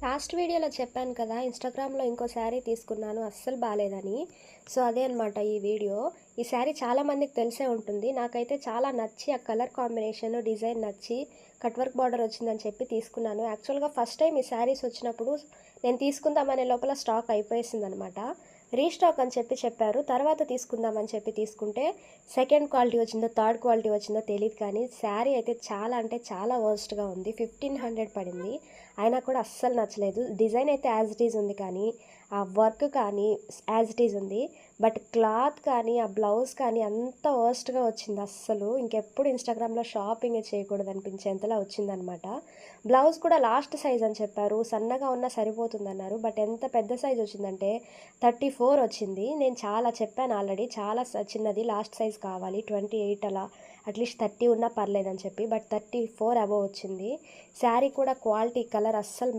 Last వీడియోలో చెప్పాను కదా ఇన్స్టాగ్రామ్లో ఇంకో శారీ తీసుకున్నాను అస్సలు బాగాలేదని. సో అదే అనమాట ఈ వీడియో. ఈ శారీ చాలామందికి తెలిసే ఉంటుంది. నాకైతే చాలా నచ్చి ఆ కలర్ కాంబినేషన్ డిజైన్ నచ్చి కట్ వర్క్ బార్డర్ వచ్చిందని చెప్పి తీసుకున్నాను. యాక్చువల్గా ఫస్ట్ టైం ఈ శారీస్ వచ్చినప్పుడు నేను తీసుకుందామనే లోపల స్టాక్ అయిపోయేసింది అనమాట. రీస్టాక్ అని చెప్పి చెప్పారు. తర్వాత తీసుకుందామని చెప్పి తీసుకుంటే సెకండ్ క్వాలిటీ వచ్చిందో థర్డ్ క్వాలిటీ వచ్చిందో తెలియదు, కానీ శారీ అయితే చాలా అంటే చాలా వర్స్ట్గా ఉంది. 1500 పడింది. అయినా కూడా అస్సలు నచ్చలేదు. డిజైన్ అయితే యాజ్ ఇట్ ఈజ్ ఉంది, కానీ ఆ వర్క్ కానీ యాజ్ ఇట్ ఈజ్ ఉంది. బట్ క్లాత్ కానీ ఆ బ్లౌజ్ కానీ అంత వర్స్ట్గా వచ్చింది. అస్సలు ఇంకెప్పుడు ఇన్స్టాగ్రామ్లో షాపింగ్ చేయకూడదు అనిపించేంతలా వచ్చిందనమాట. బ్లౌజ్ కూడా లాస్ట్ సైజ్ అని చెప్పారు, సన్నగా ఉన్నా సరిపోతుందన్నారు. బట్ ఎంత పెద్ద సైజ్ వచ్చిందంటే 34 వచ్చింది. నేను చాలా చెప్పాను ఆల్రెడీ, చాలా చిన్నది లాస్ట్ సైజ్ కావాలి, 28 అలా అట్లీస్ట్ 30 ఉన్నా పర్లేదని చెప్పి. బట్ 34 అబవ్ వచ్చింది. శారీ కూడా క్వాలిటీ కలర్ అస్సలు